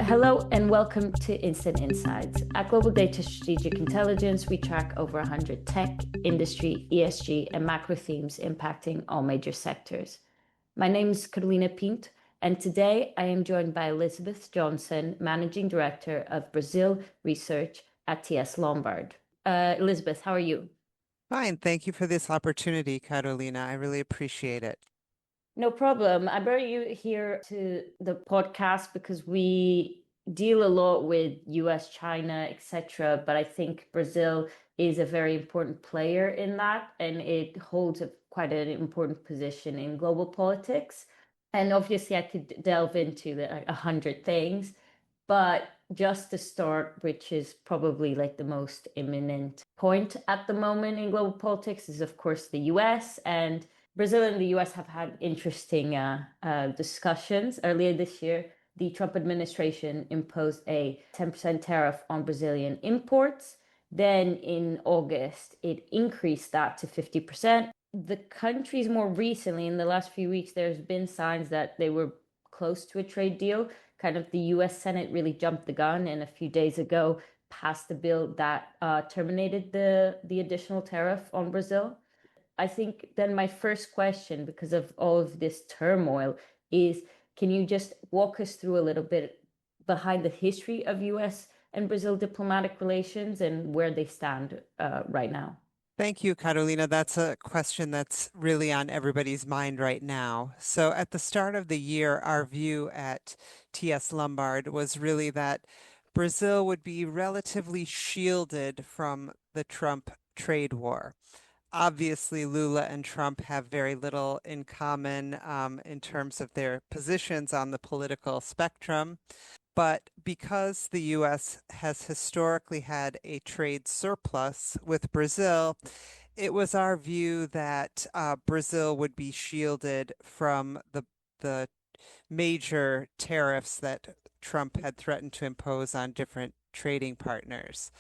Hello and welcome to Instant Insights. At Global Data Strategic Intelligence, we track over 100 tech, industry, ESG, and macro themes impacting all major sectors. My name is Carolina Pinto, and today I am joined by Elizabeth Johnson, Managing Director of Brazil Research at TS Lombard. Elizabeth, how are you? Fine. Thank you for this opportunity, Carolina. I really appreciate it. No problem. I brought you here to the podcast because we deal a lot with US, China, etc. But I think Brazil is a very important player in that, and it holds quite an important position in global politics. And obviously, I could delve into like 100 things, but just to start, which is probably like the most imminent point at the moment in global politics, is of course the US. And Brazil and the US have had interesting discussions. Earlier this year, the Trump administration imposed a 10% tariff on Brazilian imports. Then in August, it increased that to 50%. The countries more recently, in the last few weeks, there's been signs that they were close to a trade deal. Kind of the US Senate really jumped the gun and a few days ago passed a bill that terminated the additional tariff on Brazil. I think then my first question, because of all of this turmoil, is can you just walk us through a little bit behind the history of US and Brazil diplomatic relations and where they stand right now? Thank you, Carolina. That's a question that's really on everybody's mind right now. So, at the start of the year, our view at TS Lombard was really that Brazil would be relatively shielded from the Trump trade war. Obviously, Lula and Trump have very little in common in terms of their positions on the political spectrum. But because the US has historically had a trade surplus with Brazil, it was our view that Brazil would be shielded from the major tariffs that Trump had threatened to impose on different trading partners.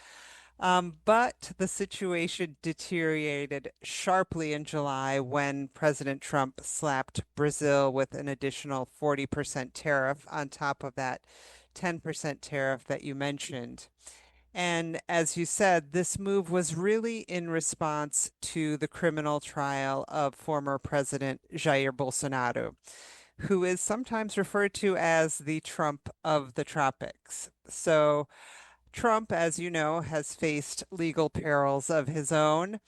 But the situation deteriorated sharply in July when President Trump slapped Brazil with an additional 40% tariff on top of that 10% tariff that you mentioned. And as you said, this move was really in response to the criminal trial of former President Jair Bolsonaro, who is sometimes referred to as the Trump of the tropics. So, Trump, as you know, has faced legal perils of his own,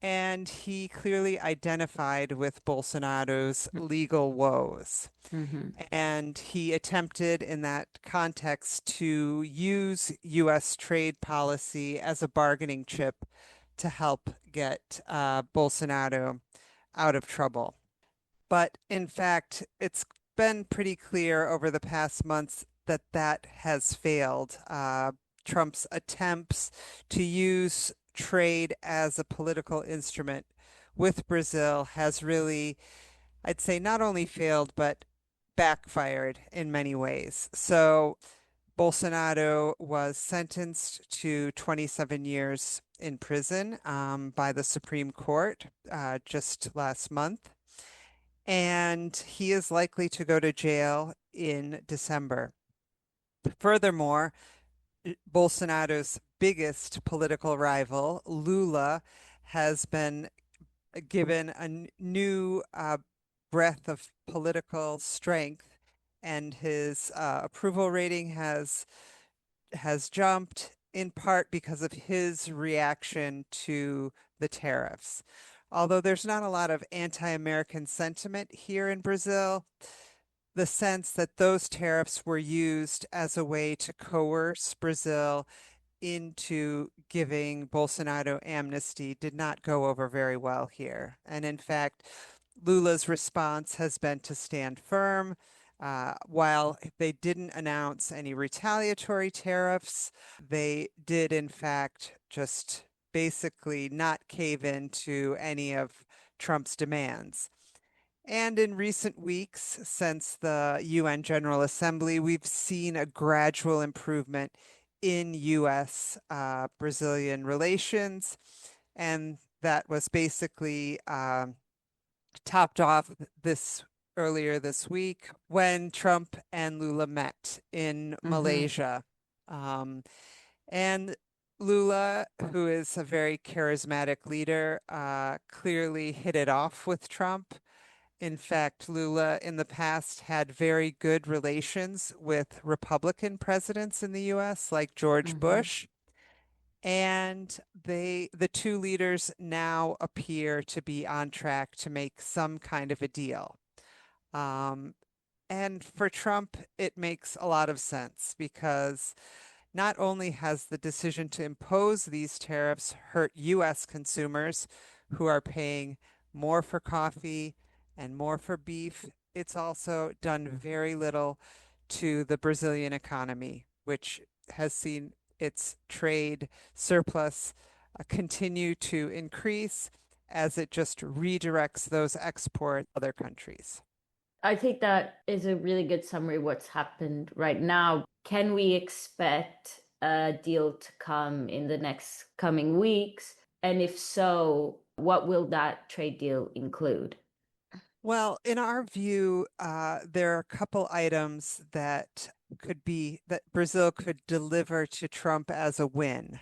and he clearly identified with Bolsonaro's legal woes. Mm-hmm. And he attempted in that context to use US trade policy as a bargaining chip to help get Bolsonaro out of trouble. But in fact, it's been pretty clear over the past months that that has failed. Trump's attempts to use trade as a political instrument with Brazil has really, I'd say, not only failed, but backfired in many ways. So Bolsonaro was sentenced to 27 years in prison by the Supreme Court just last month, and he is likely to go to jail in December. Furthermore, Bolsonaro's biggest political rival, Lula, has been given a new breath of political strength, and his approval rating has jumped in part because of his reaction to the tariffs. Although there's not a lot of anti-American sentiment here in Brazil, the sense that those tariffs were used as a way to coerce Brazil into giving Bolsonaro amnesty did not go over very well here. And in fact, Lula's response has been to stand firm. While they didn't announce any retaliatory tariffs, they did, in fact, just basically not cave in to any of Trump's demands. And in recent weeks, since the UN General Assembly, we've seen a gradual improvement in US Brazilian relations. And that was basically topped off this earlier this week when Trump and Lula met in Mm-hmm. Malaysia. Um, and Lula, who is a very charismatic leader, clearly hit it off with Trump. In fact, Lula in the past had very good relations with Republican presidents in the US, like George Mm-hmm. Bush. And the two leaders now appear to be on track to make some kind of a deal. Um, and for Trump, it makes a lot of sense because not only has the decision to impose these tariffs hurt US consumers who are paying more for coffee and more for beef, it's also done very little to the Brazilian economy, which has seen its trade surplus continue to increase as it just redirects those exports to other countries. I think that is a really good summary of what's happened right now. Can we expect a deal to come in the next coming weeks? And if so, what will that trade deal include? Well, in our view, there are a couple items that Brazil could deliver to Trump as a win,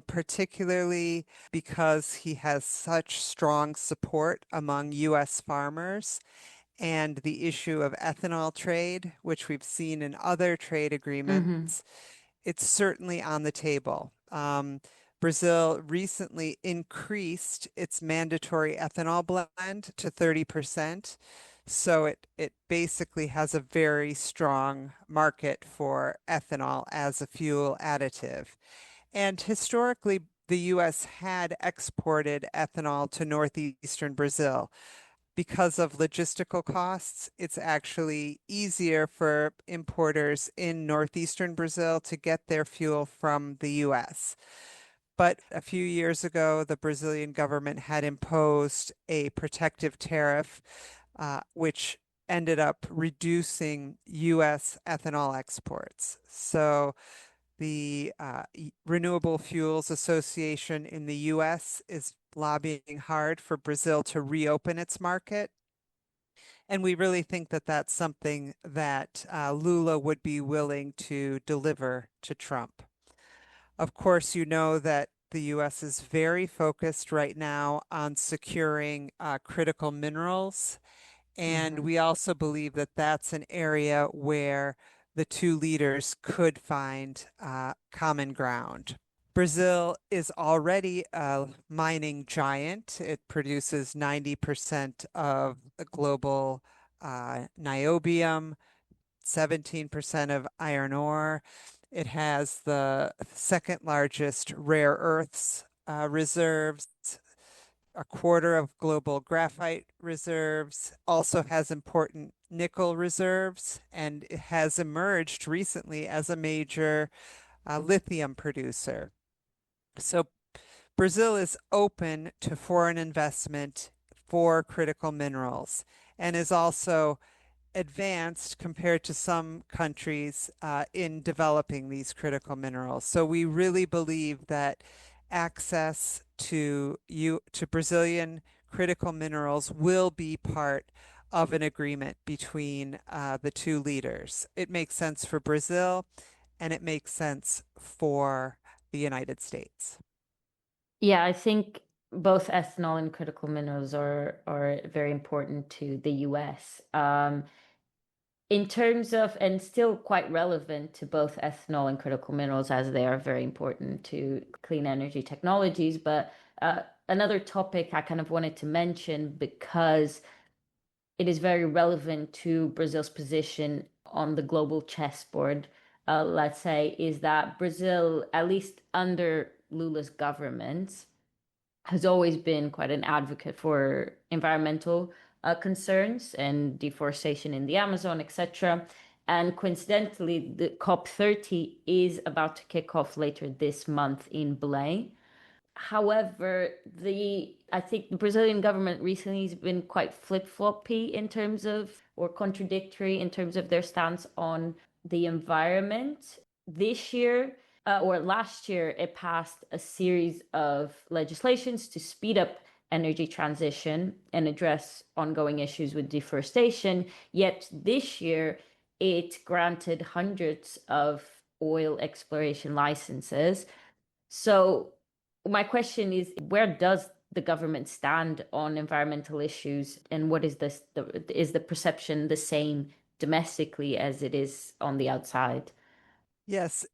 particularly because he has such strong support among U.S. farmers and the issue of ethanol trade, which we've seen in other trade Mm-hmm. agreements. It's certainly on the table. Brazil recently increased its mandatory ethanol blend to 30%. So it basically has a very strong market for ethanol as a fuel additive. And historically, the US had exported ethanol to northeastern Brazil. Because of logistical costs, it's actually easier for importers in northeastern Brazil to get their fuel from the US. But a few years ago, the Brazilian government had imposed a protective tariff, which ended up reducing US ethanol exports. So the Renewable Fuels Association in the US is lobbying hard for Brazil to reopen its market. And we really think that that's something that Lula would be willing to deliver to Trump. Of course, you know that the US is very focused right now on securing critical minerals. And Mm-hmm. we also believe that that's an area where the two leaders could find common ground. Brazil is already a mining giant. It produces 90% of the global niobium, 17% of iron ore. It has the second largest rare earths reserves, a quarter of global graphite reserves, also has important nickel reserves, and it has emerged recently as a major lithium producer. So Brazil is open to foreign investment for critical minerals and is also advanced compared to some countries in developing these critical minerals. So we really believe that access to Brazilian critical minerals will be part of an agreement between the two leaders. It makes sense for Brazil and it makes sense for the United States. Yeah, I think both ethanol and critical minerals are very important to the US. In terms of, and still quite relevant to both ethanol and critical minerals, as they are very important to clean energy technologies. But another topic I kind of wanted to mention because it is very relevant to Brazil's position on the global chessboard, let's say, is that Brazil, at least under Lula's government, has always been quite an advocate for environmental concerns and deforestation in the Amazon, etc. And coincidentally, the COP30 is about to kick off later this month in Belém. However, the I think the Brazilian government recently has been quite flip-floppy in terms of, or contradictory in terms of their stance on the environment. This year, or last year, it passed a series of legislations to speed up energy transition and address ongoing issues with deforestation. Yet this year, it granted hundreds of oil exploration licenses. So my question is, where does the government stand on environmental issues, and what is is the perception the same domestically as it is on the outside? Yes,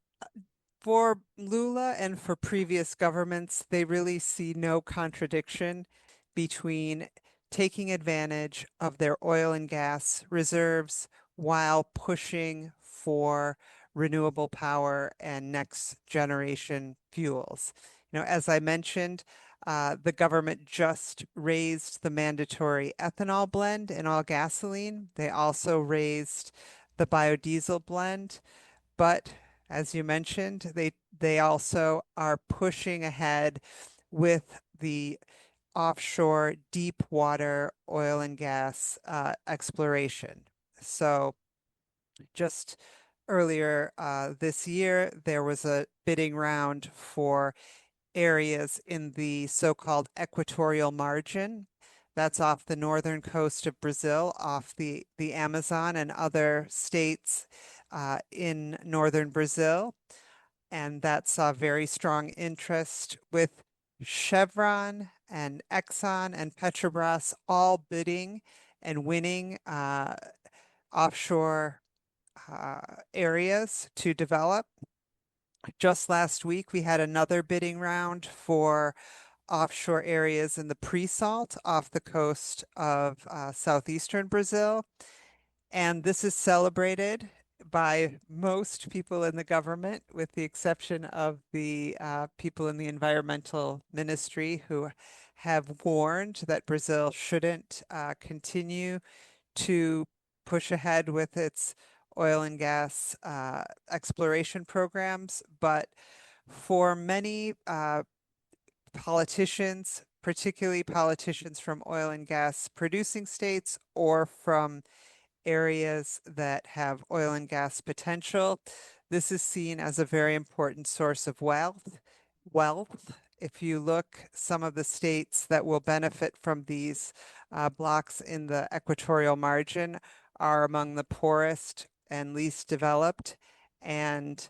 for Lula and for previous governments, they really see no contradiction between taking advantage of their oil and gas reserves while pushing for renewable power and next generation fuels. As I mentioned, the government just raised the mandatory ethanol blend in all gasoline. They also raised the biodiesel blend. But as you mentioned, they also are pushing ahead with the offshore deep water oil and gas exploration. So just earlier this year, there was a bidding round for areas in the so-called equatorial margin. That's off the northern coast of Brazil, off the Amazon and other states in northern Brazil. And that saw very strong interest with Chevron and Exxon and Petrobras all bidding and winning offshore areas to develop. Just last week, we had another bidding round for offshore areas in the pre-salt off the coast of southeastern Brazil. And this is celebrated by most people in the government, with the exception of the people in the environmental ministry who have warned that Brazil shouldn't continue to push ahead with its oil and gas exploration programs. But for many politicians, particularly politicians from oil and gas producing states or from areas that have oil and gas potential, this is seen as a very important source of wealth. If you look, some of the states that will benefit from these blocks in the equatorial margin are among the poorest and least developed. And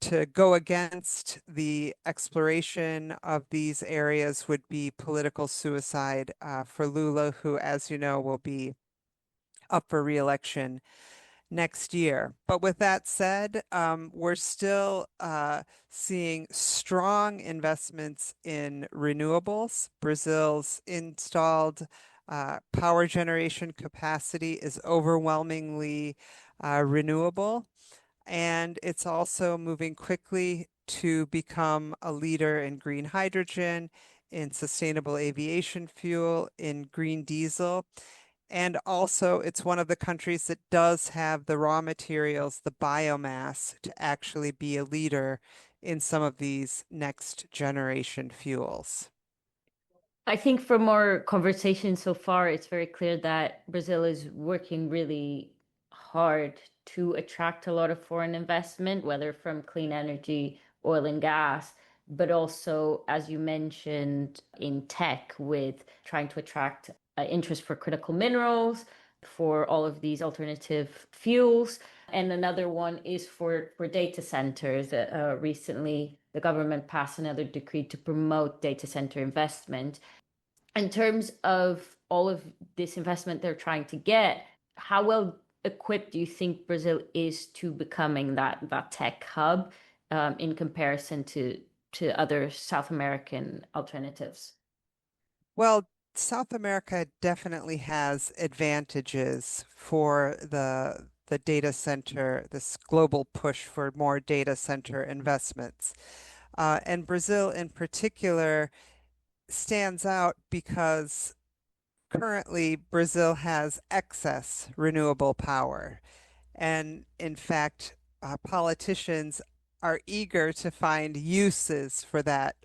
to go against the exploration of these areas would be political suicide for Lula, who, as you know, will be up for re-election next year. But with that said, we're still seeing strong investments in renewables. Brazil's installed power generation capacity is overwhelmingly renewable, and it's also moving quickly to become a leader in green hydrogen, in sustainable aviation fuel, in green diesel. And also, it's one of the countries that does have the raw materials, the biomass, to actually be a leader in some of these next generation fuels. I think from our conversation so far, it's very clear that Brazil is working really hard to attract a lot of foreign investment, whether from clean energy, oil and gas, but also, as you mentioned, in tech with trying to attract interest for critical minerals, for all of these alternative fuels. And another one is for data centers. Recently, the government passed another decree to promote data center investment. In terms of all of this investment they're trying to get, how well equipped do you think Brazil is to becoming that tech hub in comparison to other South American alternatives? Well, South America definitely has advantages for the data center, this global push for more data center investments. And Brazil in particular stands out because currently Brazil has excess renewable power. And in fact, politicians are eager to find uses for that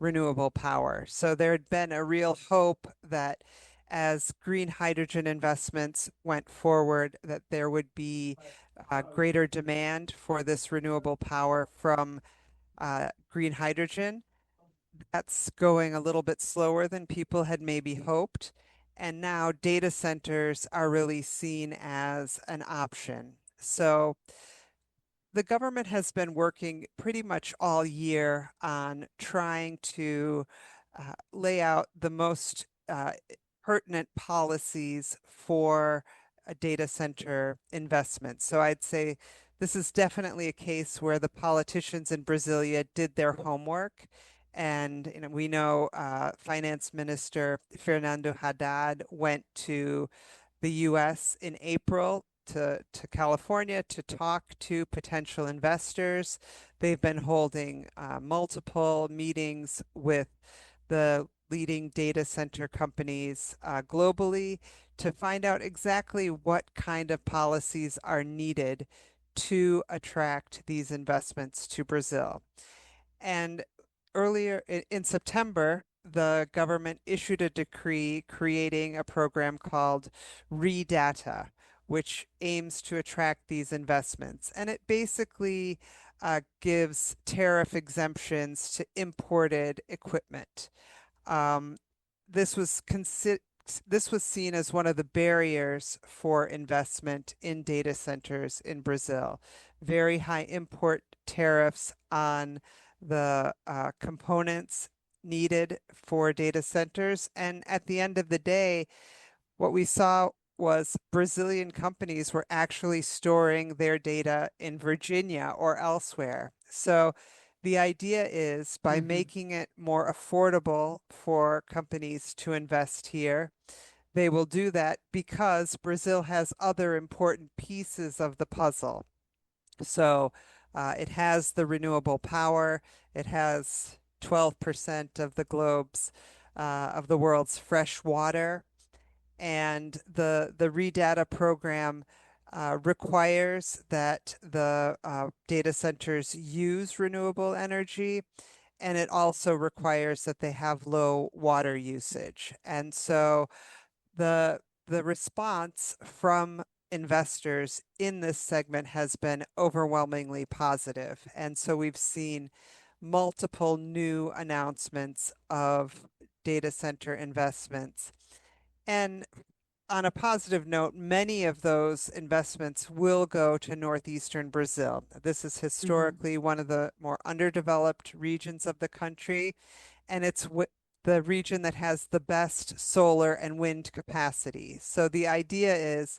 renewable power. So there had been a real hope that as green hydrogen investments went forward, that there would be greater demand for this renewable power from green hydrogen. that's going a little bit slower than people had maybe hoped. And now data centers are really seen as an option. So the government has been working pretty much all year on trying to lay out the most pertinent policies for a data center investment. So I'd say this is definitely a case where the politicians in Brasilia did their homework. And we know Finance Minister Fernando Haddad went to the US in April to California to talk to potential investors. They've been holding multiple meetings with the leading data center companies globally to find out exactly what kind of policies are needed to attract these investments to Brazil. And earlier in September, the government issued a decree creating a program called ReData, which aims to attract these investments. And it basically gives tariff exemptions to imported equipment. Um, this was this was seen as one of the barriers for investment in data centers in Brazil. Very high import tariffs on the components needed for data centers. And at the end of the day, what we saw was Brazilian companies were actually storing their data in Virginia or elsewhere. So the idea is by Hmm. making it more affordable for companies to invest here, they will do that because Brazil has other important pieces of the puzzle. So it has the renewable power, it has 12% of the of the world's fresh water, and the ReData program requires that the data centers use renewable energy, and it also requires that they have low water usage. And so the the response from investors in this segment has been overwhelmingly positive. And so we've seen multiple new announcements of data center investments. And on a positive note, many of those investments will go to northeastern Brazil. This is Hmm. historically one of the more underdeveloped regions of the country, and it's the region that has the best solar and wind capacity. So the idea is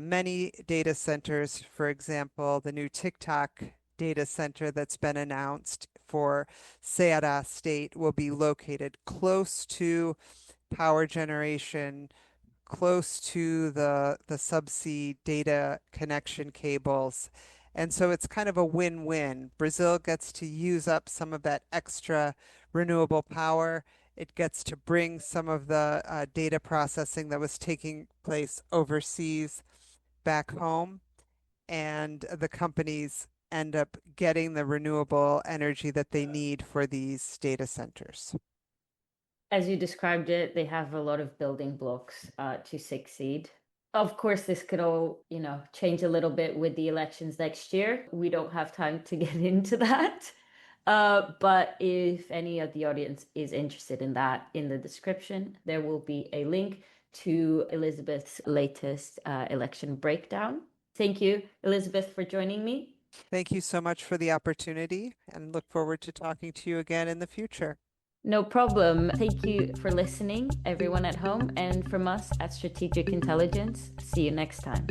many data centers, for example, the new TikTok data center that's been announced for Ceará State will be located close to power generation, close to the subsea data connection cables. And so it's kind of a win-win. Brazil gets to use up some of that extra renewable power. It gets to bring some of the data processing that was taking place overseas back home, and the companies end up getting the renewable energy that they need for these data centers. As you described it, they have a lot of building blocks to succeed. Of course, this could all, change a little bit with the elections next year. We don't have time to get into that. But if any of the audience is interested in that, in the description, there will be a link to Elizabeth's latest election breakdown. Thank you, Elizabeth, for joining me. Thank you so much for the opportunity and look forward to talking to you again in the future. No problem. Thank you for listening, everyone at home, and from us at Strategic Intelligence. See you next time.